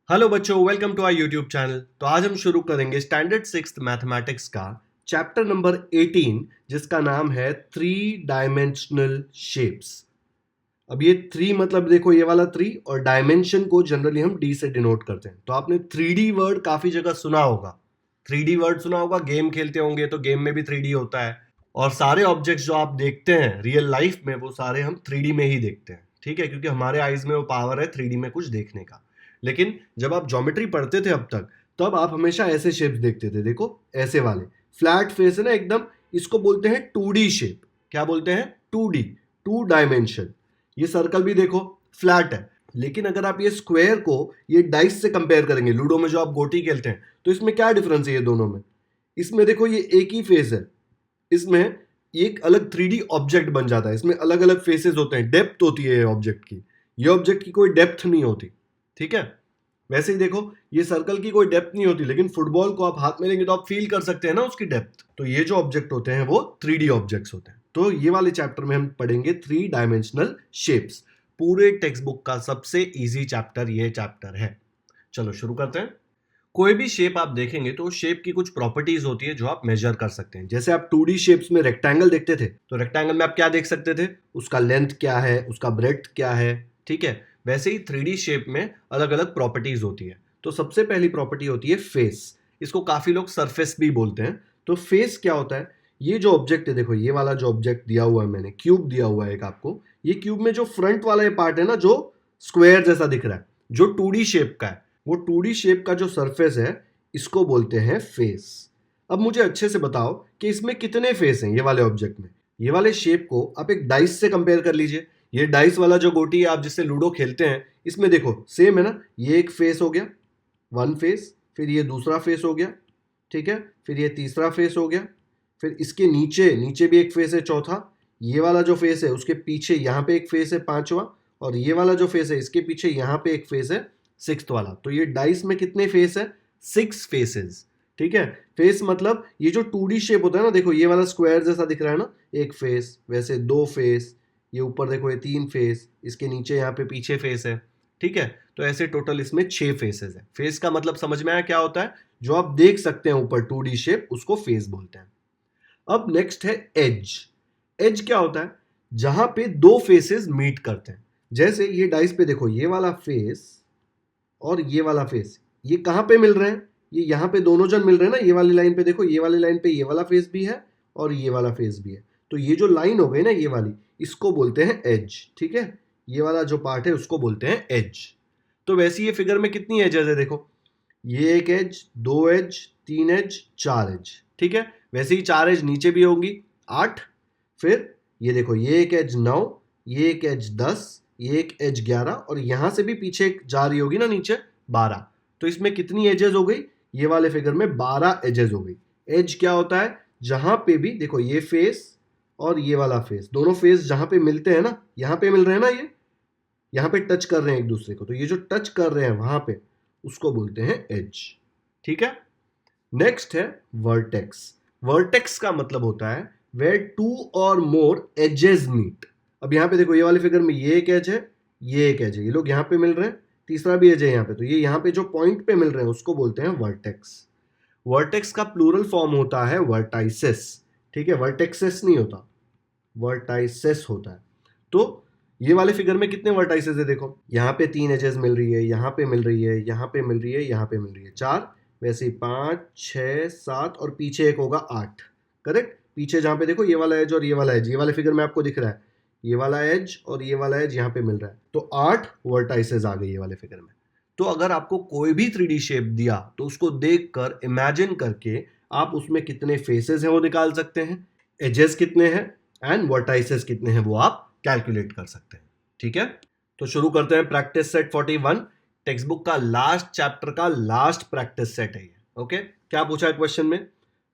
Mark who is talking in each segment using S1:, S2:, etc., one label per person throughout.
S1: Hello बच्चों, welcome to our YouTube channel. तो आज हम शुरू करेंगे स्टैंडर्ड सिक्स्थ मैथमेटिक्स का चैप्टर नंबर 18, जिसका नाम है थ्री डायमेंशनल शेप्स। अब ये थ्री मतलब देखो ये वाला थ्री, और डायमेंशन को जनरली हम डी से डिनोट करते हैं। तो आपने 3D वर्ड काफी जगह सुना होगा, 3D वर्ड सुना होगा, गेम खेलते होंगे तो गेम में भी 3D होता है। और सारे ऑब्जेक्ट्स जो आप देखते हैं रियल लाइफ में वो सारे हम 3D में ही देखते हैं, ठीक है, क्योंकि हमारे आईज में वो पावर है 3D में कुछ देखने का। लेकिन जब आप ज्योमेट्री पढ़ते थे अब तक, तब आप हमेशा ऐसे शेप्स देखते थे। देखो ऐसे वाले फ्लैट फेस है ना एकदम, इसको बोलते हैं 2D शेप। क्या बोलते हैं? 2D, to dimension. ये सर्कल भी देखो फ्लैट है, लेकिन अगर आप ये स्क्वायर को ये डाइस से कंपेयर करेंगे, लूडो में जो आप गोटी खेलते हैं, तो इसमें क्या डिफरेंस है ये दोनों में? इसमें देखो ये एक ही फेस है, इसमें एक अलग 3D ऑब्जेक्ट बन जाता है, इसमें अलग अलग फेसेस होते हैं, डेप्थ होती है ऑब्जेक्ट की। ये ऑब्जेक्ट की कोई डेप्थ नहीं होती, ठीक है। वैसे ही देखो ये सर्कल की कोई डेप्थ नहीं होती, लेकिन फुटबॉल को आप हाथ में लेंगे तो आप फील कर सकते हैं ना उसकी डेप्थ। तो ये जो ऑब्जेक्ट होते हैं वो 3D ऑब्जेक्ट्स होते हैं। तो ये वाले चैप्टर में हम पढ़ेंगे थ्री डायमेंशनल शेप्स। पूरे टेक्स्ट बुक का सबसे इजी चैप्टर ये चैप्टर है। चलो शुरू करते हैं। कोई भी शेप आप देखेंगे तो शेप की कुछ प्रॉपर्टीज होती है जो आप मेजर कर सकते हैं। जैसे आप 2D शेप्स में रेक्टेंगल देखते थे, तो रेक्टेंगल में आप क्या देख सकते थे? उसका लेंथ क्या है, उसका ब्रेड्थ क्या है, ठीक है। वैसे ही 3D शेप में अलग अलग प्रॉपर्टीज होती है। तो सबसे पहली प्रॉपर्टी होती है फेस। इसको काफी लोग सरफेस भी बोलते हैं। तो फेस क्या होता है? ये जो ऑब्जेक्ट है, देखो ये वाला जो ऑब्जेक्ट दिया हुआ है, मैंने क्यूब दिया हुआ है एक आपको। ये क्यूब में जो फ्रंट वाला ये पार्ट है ना, जो स्क्वायर जैसा दिख रहा है, जो 2D शेप का है, वो 2D शेप का जो सरफेस है, इसको बोलते हैं फेस। अब मुझे अच्छे से बताओ कि इसमें कितने फेस हैं ये वाले ऑब्जेक्ट में। ये वाले शेप को आप एक डाइस से कंपेयर कर लीजिए। ये डाइस वाला जो गोटी है आप जिससे लूडो खेलते हैं, इसमें देखो सेम है ना, ये एक फेस हो गया, वन फेस, फिर ये दूसरा फेस हो गया, ठीक है, फिर ये तीसरा फेस हो गया, फिर इसके नीचे नीचे भी एक फेस है चौथा, ये वाला जो फेस है उसके पीछे यहाँ पे एक फेस है पांचवा, और ये वाला जो फेस है इसके पीछे यहाँ पे एक फेस है सिक्स्थ वाला। तो ये डाइस में कितने फेस है? 6 फेसेस, ठीक है। फेस मतलब ये जो 2D शेप होता है ना, देखो ये वाला स्क्वायर जैसा दिख रहा है ना, एक फेस, वैसे दो फेस, ये ऊपर देखो ये 3 फेस, इसके नीचे यहाँ पे पीछे फेस है, ठीक है। तो ऐसे टोटल इसमें 6 फेसेस है। फेस का मतलब समझ में आया क्या होता है? जो आप देख सकते हैं ऊपर 2D शेप, उसको फेस बोलते हैं। अब नेक्स्ट है एज। एज क्या होता है? जहां पे दो फेसेस मीट करते हैं। जैसे ये डाइस पे देखो ये वाला फेस और ये वाला फेस, ये कहां पे मिल रहे हैं? ये यहां पे दोनों जन मिल रहे हैं ना, ये वाली लाइन पे देखो, ये वाली लाइन पे ये वाला फेस भी है और ये वाला फेस भी है। तो ये जो लाइन हो गई ना ये वाली, इसको बोलते हैं एज, ठीक है। ये वाला जो पार्ट है उसको बोलते हैं एज। तो वैसे ये फिगर में कितनी एजेस है? देखो ये एक एज, दो एज, तीन एज, चार एज, ठीक है। वैसे ही चार एज नीचे भी होंगी, 8। फिर ये देखो ये एक एज 9, ये एक एज 10, ये एक एज 11, और यहां से भी पीछे एक जा रही होगी ना नीचे, 12। तो इसमें कितनी एजेस हो गई? ये वाले फिगर में 12 एजेस हो गई। एज क्या होता है? जहां पे भी देखो ये फेस और ये वाला फेस, दोनों फेस जहां पे मिलते हैं ना, यहां पे मिल रहे हैं ना, ये यहां पे टच कर रहे हैं एक दूसरे को, तो ये जो टच कर रहे हैं वहां पे, उसको बोलते हैं एज, ठीक है। नेक्स्ट है वर्टेक्स। वर्टेक्स का मतलब होता है वेयर टू और मोर एजेस मीट। अब यहां पे देखो ये वाले फिगर में ये एक एज है, ये एक एज है, ये लोग यहां पे मिल रहे हैं, तीसरा भी एज है यहां पे, तो ये यहां पे जो पॉइंट पे मिल रहे हैं उसको बोलते हैं वर्टेक्स। वर्टेक्स का प्लूरल फॉर्म होता है वर्टाइसेस, ठीक है, वर्टेक्सेस नहीं होता, वर्टाइसेस होता है। तो ये वाले फिगर में कितने वर्टाइसेस है? देखो यहाँ पे 3 एजेस मिल रही है, यहाँ पे मिल रही है, यहाँ पे मिल रही है, यहाँ पे मिल रही है, 4, वैसे ही 5, 6, 7, और पीछे एक होगा 8, करेक्ट। पीछे जहाँ पे देखो ये वाला एज और ये वाला एज, ये वाले फिगर में आपको दिख रहा है, ये वाला एज और ये वाला एज यहाँ पे मिल रहा है, तो 8 वर्टाइसेस आ गई ये वाले फिगर में। तो अगर आपको कोई भी 3D शेप दिया तो उसको देख कर इमेजिन करके आप उसमें कितने फेसेस हैं वो निकाल सकते हैं, एजेस कितने हैं एंड वर्टाइसेस कितने हैं वो आप कैलकुलेट कर सकते हैं, ठीक है। तो शुरू करते हैं प्रैक्टिस सेट 41। टेक्स्ट बुक का लास्ट चैप्टर का लास्ट प्रैक्टिस सेट है ये, ओके। क्या पूछा है क्वेश्चन में?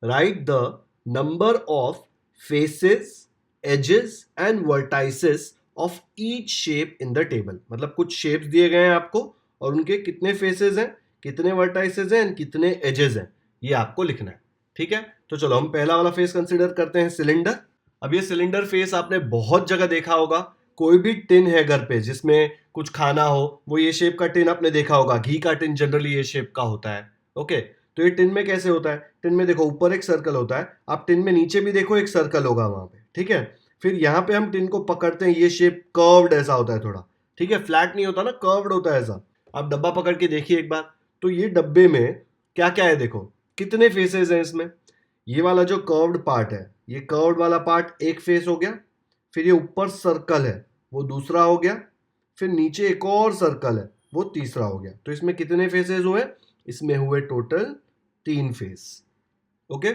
S1: Write the number of faces, edges and vertices of each shape in the table. मतलब कुछ शेप्स दिए गए हैं आपको और उनके कितने फेसेस हैं, कितने वर्टाइसेस हैं एंड कितने एजेस हैं, ये आपको लिखना है, ठीक है। तो चलो हम पहला वाला फेस कंसिडर करते हैं, सिलेंडर। अब ये सिलेंडर फेस आपने बहुत जगह देखा होगा, कोई भी टिन है घर पे जिसमें कुछ खाना हो, वो ये शेप का टिन आपने देखा होगा, घी का टिन जनरली ये शेप का होता है। ओके, तो ये टिन में कैसे होता है? टिन में देखो ऊपर एक सर्कल होता है, आप टिन में नीचे भी देखो एक सर्कल होगा वहां पे, ठीक है। फिर यहाँ पे हम टिन को पकड़ते हैं, ये शेप कर्व्ड ऐसा होता है थोड़ा, ठीक है, फ्लैट नहीं होता ना, कर्व्ड होता है ऐसा। आप डब्बा पकड़ के देखिए एक बार, तो ये डब्बे में क्या क्या है देखो, कितने फेसेस हैं इसमें। ये वाला जो कर्व्ड पार्ट है, ये कर्व्ड वाला पार्ट एक फेस हो गया, फिर ये ऊपर सर्कल है वो दूसरा हो गया, फिर नीचे एक और सर्कल है वो तीसरा हो गया। तो इसमें कितने फेसेस हुए? इसमें हुए टोटल 3 फेस। ओके,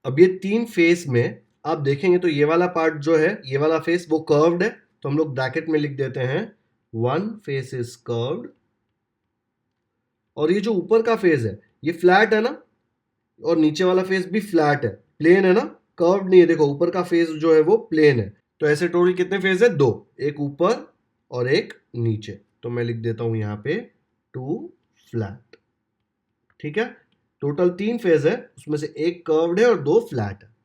S1: अब ये 3 फेस में आप देखेंगे तो ये वाला पार्ट जो है, ये वाला फेस वो कर्व्ड है, तो हम लोग ब्रैकेट में लिख देते हैं 1 फेस इज कर्व्ड। और ये जो ऊपर का फेस है ये फ्लैट है ना, और नीचे वाला फेस भी फ्लैट है, प्लेन है ना, कर्व्ड नहीं है। देखो ऊपर का फेस जो है वो प्लेन है। तो ऐसे टोटल कितने फेस है? 2, एक ऊपर और एक नीचे। तो मैं लिख देता हूं यहां पे 2 फ्लैट, ठीक है। टोटल 3 फेस है, उसमें से एक कर्व्ड है और 2 फ्लैट है।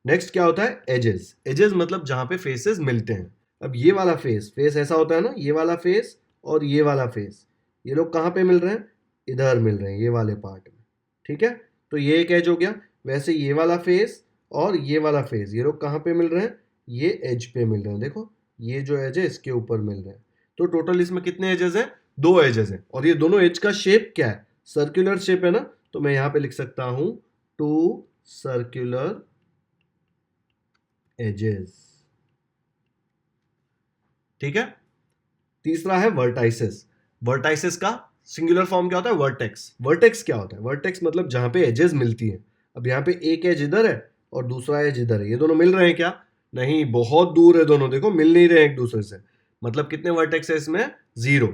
S1: नेक्स्ट क्या होता है? एजेस। एजेस मतलब जहां पे फेसेस मिलते हैं। अब ये वाला फेस ऐसा होता है ना, ये वाला फेस और ये वाला फेस, ये लोग कहां पे मिल रहे हैं? इधर मिल रहे हैं, ये वाले पार्ट में, ठीक है। तो ये एक एज हो गया। वैसे ये वाला फेस और ये वाला फेस, ये लोग कहां पे मिल रहे हैं? ये एज पे मिल रहे हैं। देखो ये जो एज है इसके ऊपर मिल रहे हैं। तो टोटल इसमें कितने एजेस हैं? 2 एजेस हैं। और ये दोनों एज का शेप क्या है? सर्कुलर शेप है ना, तो मैं यहां पे लिख सकता हूं 2 सर्कुलर एजेस, ठीक है। तीसरा है वर्टाइसेस। वर्टाइसेस का सिंगुलर फॉर्म क्या होता है? वर्टेक्स। वर्टेक्स क्या होता है? वर्टेक्स मतलब जहां पे एजेस मिलती हैं। अब यहाँ पे एक एज इधर है और दूसरा एज इधर है, ये दोनों मिल रहे हैं क्या? नहीं, बहुत दूर है दोनों, देखो मिल नहीं रहे एक दूसरे से। मतलब कितने वर्टेक्स है इसमें? 0।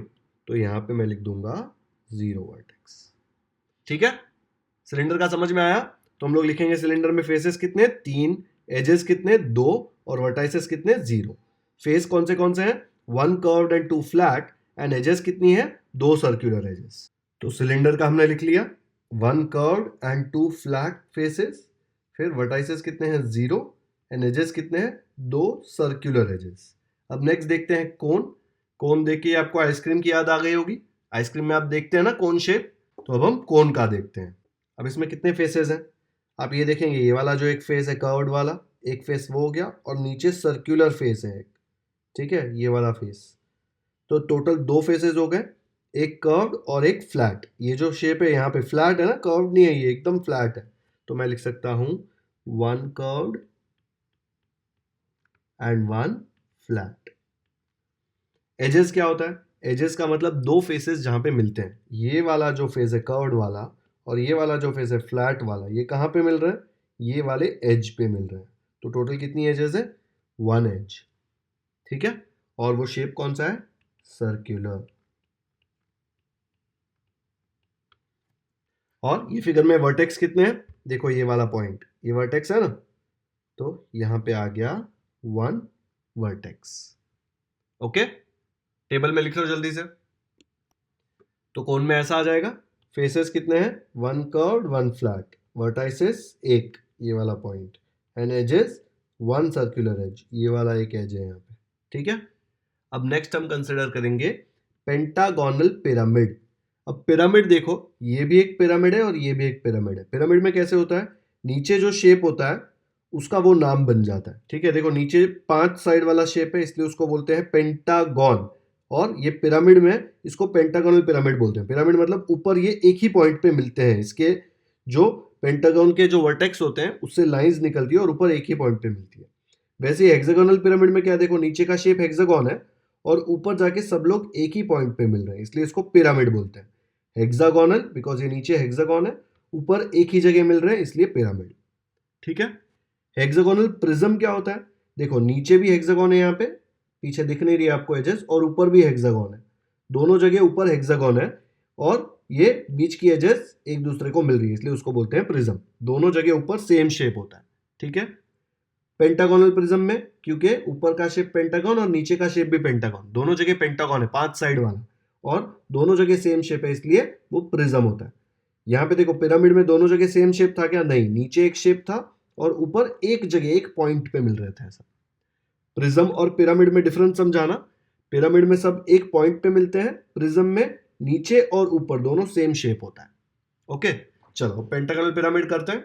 S1: तो यहां पे मैं लिख दूंगा 0 वर्टेक्स, ठीक है। सिलेंडर का समझ में आया? तो हम लोग लिखेंगे सिलेंडर में फेसेस कितने? 3, एजेस कितने? 2, और वर्टाइसेस कितने? 0। फेस कौन से हैं? 1 curved and 2 flat, and edges कितनी है? 2 सर्कुलर एजेस। तो सिलेंडर का हमने लिख लिया 1 कर्व्ड एंड 2 फ्लैट फेसेस। फिर वर्टाइसेस कितने हैं? 0, एंड एजेस कितने हैं? 2 सर्कुलर एजेस। अब नेक्स्ट देखते हैं कोन। कोन देख के आपको आइसक्रीम की याद आ गई होगी। आइसक्रीम में आप देखते हैं ना कोन शेप, तो अब हम कोन का देखते हैं। अब इसमें कितने फेसेस हैं? आप ये देखेंगे, ये वाला जो एक फेस है कर्व्ड वाला, एक फेस वो हो गया, और नीचे सर्कुलर फेस है एक, ठीक है, ये वाला फेस। तो टोटल 2 फेसेस हो गए, एक कर्व्ड और एक फ्लैट। ये जो शेप है यहाँ पे फ्लैट है ना, कर्व्ड नहीं है, ये एकदम फ्लैट है। तो मैं लिख सकता हूं 1 कर्व्ड एंड 1 फ्लैट। एजेस क्या होता है? एजेस का मतलब 2 फेसेस जहां पे मिलते हैं। ये वाला जो फेस है कर्व्ड वाला और ये वाला जो फेस है फ्लैट वाला, ये कहां पे मिल रहा है? ये वाले एज पे मिल रहे हैं। तो टोटल कितनी एजेस है? 1 एज, ठीक है। और वो शेप कौन सा है? सर्कुलर। और ये फिगर में वर्टेक्स कितने हैं? देखो ये वाला पॉइंट, ये वर्टेक्स है ना, तो यहां पे आ गया 1 वर्टेक्स। ओके, टेबल में लिख लो जल्दी से। तो कोन में ऐसा आ जाएगा, फेसेस कितने हैं? 1 कर्व्ड 1 फ्लैट, वर्टाइसेस 1, ये वाला point, and edges 1 circular edge, ये वाला एक एज है यहाँ पे, ठीक है। अब नेक्स्ट हम कंसिडर करेंगे पेंटागोनल पिरामिड। अब पिरामिड देखो, ये भी एक पिरामिड है और ये भी एक पिरामिड है। पिरामिड में कैसे होता है? नीचे जो शेप होता है उसका वो नाम बन जाता है, ठीक है। देखो नीचे 5 साइड वाला शेप है, इसलिए उसको बोलते हैं पेंटागॉन। और ये पिरामिड में इसको पेंटागोनल पिरामिड बोलते हैं। पिरामिड मतलब ऊपर ये एक ही पॉइंट पे मिलते हैं, इसके जो पेंटागन के जो वर्टेक्स होते हैं उससे लाइंस निकलती है और ऊपर एक ही पॉइंट पे मिलती है। वैसे हेक्सागोनल पिरामिड में क्या, देखो नीचे का शेप हेक्सागोन है और ऊपर जाके सब लोग एक ही पॉइंट पे मिल रहे हैं, इसलिए इसको पिरामिड बोलते हैं। हेक्सागोनल बिकॉज ये नीचे हेक्सागोन है, ऊपर एक ही जगह मिल रहे हैं, इसलिए पिरामिड, ठीक है। हेक्सागोनल प्रिज्म क्या होता है? देखो नीचे भी हेक्सागोन है, यहाँ पे पीछे दिख नहीं रही है आपको एजेस, और ऊपर भी हेक्सागोन है, दोनों जगह ऊपर हेक्सागोन है और ये बीच की एजेस एक दूसरे को मिल रही है, इसलिए उसको बोलते हैं प्रिज्म। दोनों जगह ऊपर सेम शेप होता है, ठीक है। पेंटागोनल प्रिज्म में क्योंकि ऊपर का शेप पेंटागन और नीचे का शेप भी पेंटागन, दोनों जगह पेंटागन है 5 साइड वाला, और दोनों जगह सेम शेप है, इसलिए वो प्रिज्म होता है। यहाँ पे देखो पिरामिड में दोनों जगह सेम शेप था क्या? नहीं, नीचे एक शेप था और ऊपर एक जगह एक पॉइंट पे मिल रहे थे ऐसा। प्रिज्म और पिरामिड में डिफरेंस समझाना। पिरामिड में सब एक पॉइंट पे मिलते हैं, प्रिज्म में नीचे और ऊपर दोनों सेम शेप होता है। ओके, चलो पेंटागोनल पिरामिड करते हैं।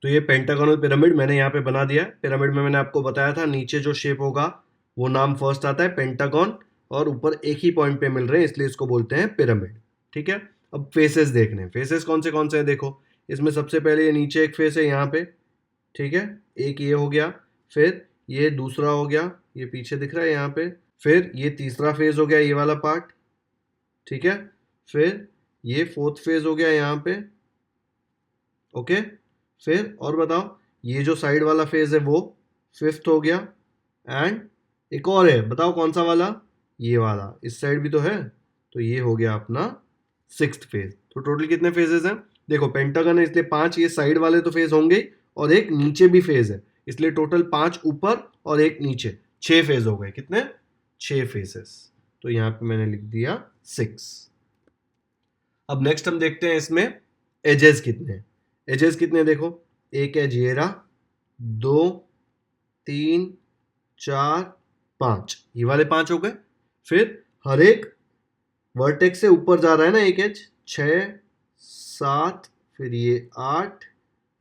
S1: तो ये पेंटागोनल पिरामिड मैंने यहाँ पे बना दिया है। पिरामिड में मैंने आपको बताया था नीचे जो शेप होगा वो नाम फर्स्ट आता है पेंटागन, और ऊपर एक ही पॉइंट पे मिल रहे हैं इसलिए इसको बोलते हैं पिरामिड। ठीक है, अब फेसेस देखने हैं। फेसेस कौन से हैं देखो, इसमें सबसे पहले ये नीचे एक फेस है यहाँ पे, ठीक है, एक ये हो गया, फिर ये दूसरा हो गया, ये पीछे दिख रहा है यहाँ पे, फिर ये तीसरा फेज हो गया ये वाला पार्ट, ठीक है, फिर ये फोर्थ फेज हो गया यहाँ पे। ओके, फिर और बताओ, ये जो साइड वाला फेज है वो फिफ्थ हो गया, एंड एक और है, बताओ कौन सा वाला, ये वाला, इस साइड भी तो है, तो ये हो गया अपना सिक्स्थ फेज। तो टोटल कितने फेजेस हैं देखो, पेंटागन है इसलिए 5, ये साइड वाले तो फेज होंगे ही, और एक नीचे भी फेज है इसलिए टोटल 5 ऊपर और एक नीचे, 6 फेज हो गए। कितने? 6 फेसेस। तो यहाँ पे मैंने लिख दिया 6। अब नेक्स्ट हम देखते हैं इसमें एजेस कितने हैं। एजेस कितने देखो, एक एज ये रहा, 2 3 4 5, ये वाले 5 हो गए। फिर हर एक वर्टेक्स से ऊपर जा रहा है ना एक एज, 6 7, फिर ये 8,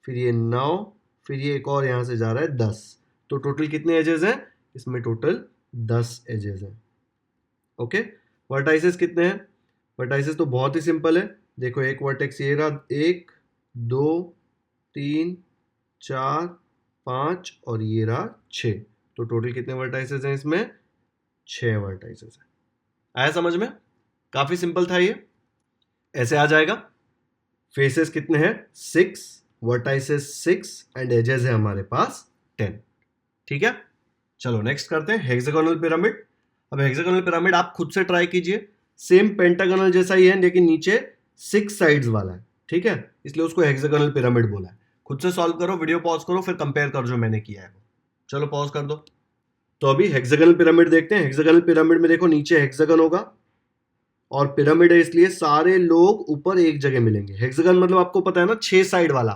S1: फिर ये 9, फिर ये एक और यहाँ से जा रहा है 10। तो टोटल कितने एजेस हैं इसमें? टोटल 10 एजेस हैं। ओके, वर्टाइसेस कितने हैं? वर्टाइसेस तो बहुत ही सिंपल है, देखो एक वर्टेक्स ये रहा, 1 2 3 4 5 और ये रहा 6। तो टोटल कितने वर्टाइसेस हैं इसमें? 6 वर्टाइसेस हैं। आया समझ में? काफी सिंपल था ये। ऐसे आ जाएगा। फेसेस कितने हैं? 6, वर्टाइसेस 6 एंड एजेस है हमारे पास 10। ठीक है, चलो नेक्स्ट करते हैं हेक्सागोनल पिरामिड। अब हेक्सागोनल पिरामिड आप खुद से ट्राई कीजिए, सेम पेंटागोनल जैसा ही है लेकिन नीचे 6 साइड्स वाला है। ठीक है, इसलिए उसको हेक्सागोनल पिरामिड बोला है। खुद से सॉल्व करो, वीडियो पॉज करो, फिर कंपेयर कर जो मैंने किया है वो। चलो पॉज कर दो। तो अभी हेक्सागोनल पिरामिड देखते हैं। हेक्सागोनल पिरामिड में देखो नीचे हेक्सागन होगा, और पिरामिड है इसलिए सारे लोग ऊपर एक जगह मिलेंगे। हेक्सागन मतलब आपको पता है ना, 6 साइड वाला।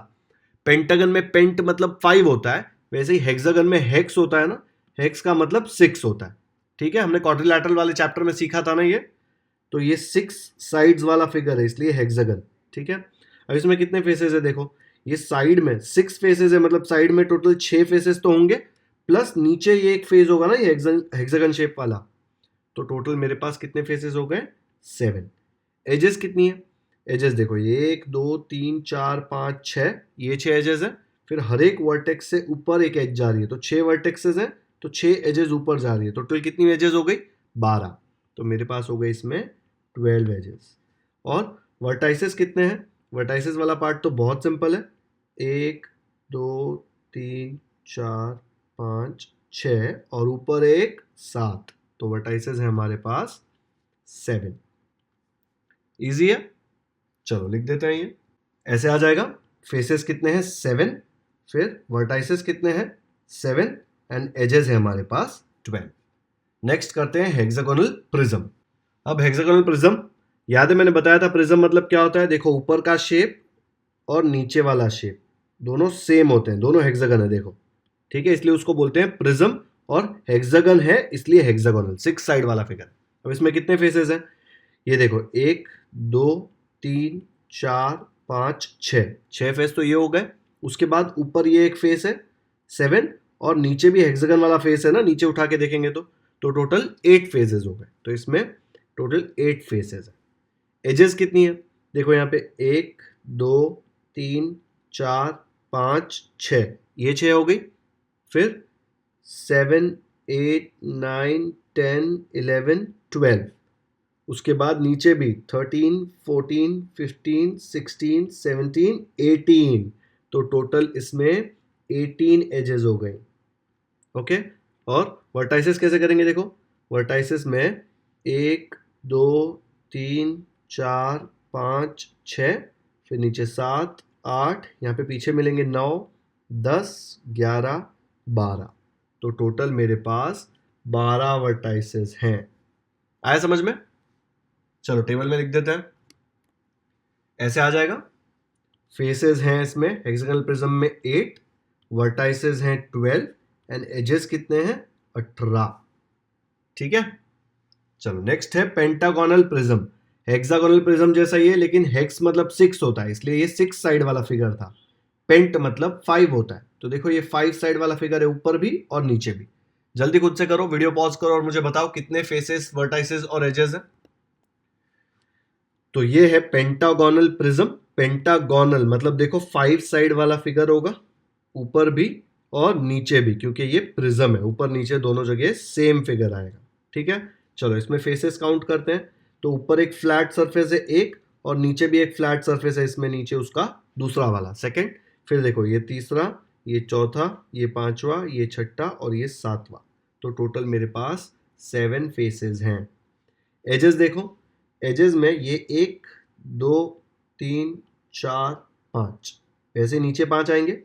S1: पेंटागन में पेंट मतलब 5 होता है, वैसे ही हेक्सागन में हेक्स होता है ना, हेक्स का मतलब 6 होता है। ठीक है, हमने क्वाड्रिलैटरल वाले चैप्टर में सीखा था ना ये। तो ये 6 साइड्स वाला फिगर है इसलिए हेक्सागन। ठीक है, अब इसमें कितने फेसेस है देखो, ये साइड में 6 फेसेस है, मतलब साइड में टोटल 6 फेसेस तो होंगे, प्लस नीचे ये एक फेज होगा ना ये हेक्सागन शेप वाला। तो टोटल मेरे पास कितने फेसेस हो गए? 7। एजेस कितनी है? एजेस देखो, ये 1 2 3 4 5 6, ये 6 एजेस है। फिर हर एक वर्टेक्स से ऊपर एक एज जा रही है, तो 6 वर्टेक्सेस है, तो 6 एजेस ऊपर जा रही है। तो टोटल कितनी एजेस हो गई? 12। तो मेरे पास हो गए इसमें 12 एजेस। और वर्टाइसेस कितने हैं? वर्टाइसेस वाला पार्ट तो बहुत सिंपल है, 1 2 3 4 5 6 और ऊपर एक 7। तो वर्टाइसेस है हमारे पास 7। इजी है, चलो लिख देते हैं ये। ऐसे आ जाएगा, फेसेस कितने हैं? 7, फिर वर्टाइसेस कितने हैं? 7 एंड एजेस है हमारे पास 12। नेक्स्ट करते हैं हेक्सागोनल प्रिज्म। अब हेक्सागोनल प्रिज्म, याद है मैंने बताया था प्रिज्म मतलब क्या होता है। देखो ऊपर का शेप और नीचे वाला शेप दोनों सेम होते हैं, दोनों हेक्सागन है देखो। ठीक है, इसलिए उसको बोलते हैं प्रिज्म, और हेक्सागन है इसलिए हेक्सागोनल, 6 साइड वाला फिगर। अब इसमें कितने फेसेस हैं? ये देखो 1 2 3 4 5 6 फेस तो ये हो गए। उसके बाद ऊपर ये एक फेस है 7, और नीचे भी हेक्सागन वाला फेस है ना, नीचे उठा के देखेंगे तो टोटल 8 फेजेस हो गए। तो इसमें टोटल 8 फेसेस है। एजेस कितनी है? देखो यहाँ पे 1 2 3 4 5 6, ये 6 हो गई। फिर 7 8 9 10 11 12, उसके बाद नीचे भी 13 14 15 16 17 18। तो टोटल इसमें 18 एजेस हो गए। ओके, और वर्टाइसेस कैसे करेंगे देखो, वर्टाइसेस में 1 2 3 4 5 6, फिर नीचे 7 8, यहाँ पे पीछे मिलेंगे 9 10 11 12। तो टोटल मेरे पास 12 वर्टाइसेस हैं। आया समझ में? चलो टेबल में लिख देते हैं। ऐसे आ जाएगा, फेसेस हैं इसमें हेक्सागोनल प्रिज्म में 8, वर्टाइसेस हैं 12 एंड एजेस कितने हैं? 18। ठीक है, चलो नेक्स्ट है पेंटागोनल प्रिज्म। हेक्सागोनल प्रिज्म जैसा ही है, लेकिन हेक्स मतलब 6 होता है, इसलिए ये 6 साइड वाला फिगर था। पेंट मतलब 5 होता है, तो देखो ये 5 साइड वाला फिगर है, ऊपर भी और नीचे भी। जल्दी खुद से करो, वीडियो पॉज करो और मुझे बताओ कितने फेसेस, वर्टाइसेस और एजेस हैं। तो ये है पेंटागोनल प्रिज्म। पेंटागोनल मतलब देखो 5 साइड वाला फिगर होगा, ऊपर भी और नीचे भी, क्योंकि ये प्रिज्म है, ऊपर नीचे दोनों जगह सेम फिगर आएगा। ठीक है, चलो इसमें फेसेस काउंट करते हैं। तो ऊपर एक फ्लैट सरफेस है एक, और नीचे भी एक फ्लैट सरफेस है, इसमें नीचे उसका दूसरा वाला सेकंड। फिर देखो ये तीसरा, ये चौथा, ये पांचवा, ये छठा और ये सातवां। तो टोटल मेरे पास 7 फेसेस हैं। एजेस देखो, एजेस में ये 1 2 3 4 5, ऐसे नीचे 5 आएंगे,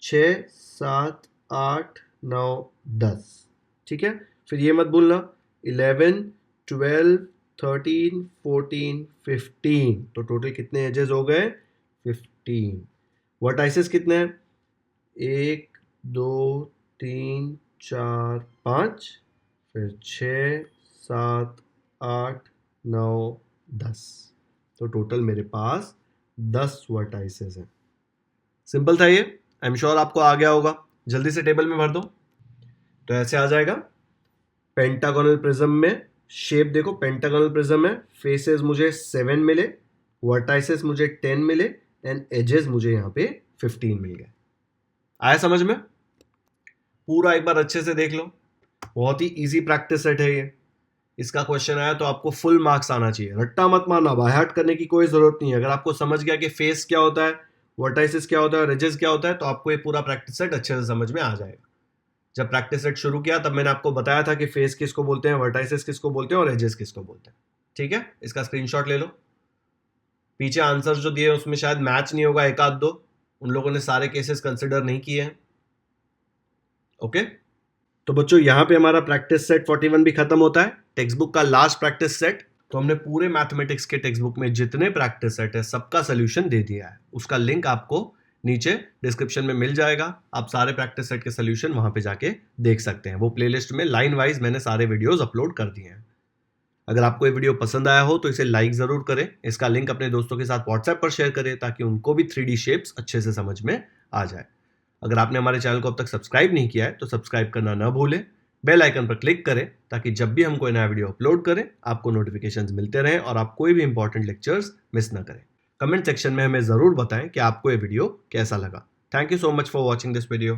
S1: 6 7 8 9 10। ठीक है, फिर ये मत भूलना 11 12 13 14 15। तो टोटल कितने एजेस हो गए? 15। वर्टाइसेस कितने हैं? 1 2 3 4 5, फिर 6 7 8 9 10। तो टोटल मेरे पास 10 वर्टाइसेस हैं। सिंपल था ये, आई एम श्योर आपको आ गया होगा। जल्दी से टेबल में भर दो। तो ऐसे आ जाएगा। पेंटागोनल प्रिज्म में शेप देखो, पेंटागोनल प्रिज्म में फेसेस मुझे 7 मिले, वर्टाइसेस मुझे 10 मिले, एंड एजेस मुझे यहाँ पे 15 मिल गए। आया समझ में? पूरा एक बार अच्छे से देख लो, बहुत ही इजी प्रैक्टिस सेट है ये। इसका क्वेश्चन आया तो आपको फुल मार्क्स आना चाहिए, रट्टा मत मारना, बायहार्ट करने की कोई जरूरत नहीं है। अगर आपको समझ गया कि फेस क्या होता है, वर्टाइसिस क्या होता है, एजेस क्या होता है, तो आपको ये पूरा प्रैक्टिस सेट अच्छे से समझ में आ जाएगा। जब प्रैक्टिस सेट शुरू किया तब मैंने आपको बताया था कि फेस किसको बोलते हैं, वर्टाइसिस किसको बोलते हैं और एजेस किसको बोलते हैं। ठीक है, इसका स्क्रीनशॉट ले लो। पीछे आंसर जो दिए उसमें शायद मैच नहीं होगा, एक आध दो, उन लोगों ने सारे केसेस कंसिडर नहीं किए हैं। ओके, तो बच्चों यहाँ पे हमारा प्रैक्टिस सेट 41 भी खत्म होता है, टेक्स्ट बुक का लास्ट प्रैक्टिस सेट। तो हमने पूरे मैथमेटिक्स के टेक्स्ट बुक में जितने प्रैक्टिस सेट है सबका सोल्यूशन दे दिया है। उसका लिंक आपको नीचे डिस्क्रिप्शन में मिल जाएगा, आप सारे प्रैक्टिस सेट के सोल्यूशन वहां पे जाके देख सकते हैं। वो प्लेलिस्ट में लाइन वाइज मैंने सारे वीडियोस अपलोड कर दिए हैं। अगर आपको ये वीडियो पसंद आया हो तो इसे लाइक जरूर करें, इसका लिंक अपने दोस्तों के साथ व्हाट्सएप पर शेयर करें ताकि उनको भी 3D शेप्स अच्छे से समझ में आ जाए। अगर आपने हमारे चैनल को अब तक सब्सक्राइब नहीं किया है तो सब्सक्राइब करना ना भूलें, बेल आइकन पर क्लिक करें ताकि जब भी हम कोई नया वीडियो अपलोड करें आपको नोटिफिकेशंस मिलते रहें और आप कोई भी इंपॉर्टेंट लेक्चर्स मिस ना करें। कमेंट सेक्शन में हमें जरूर बताएं कि आपको ये वीडियो कैसा लगा। Thank you so much for watching this video.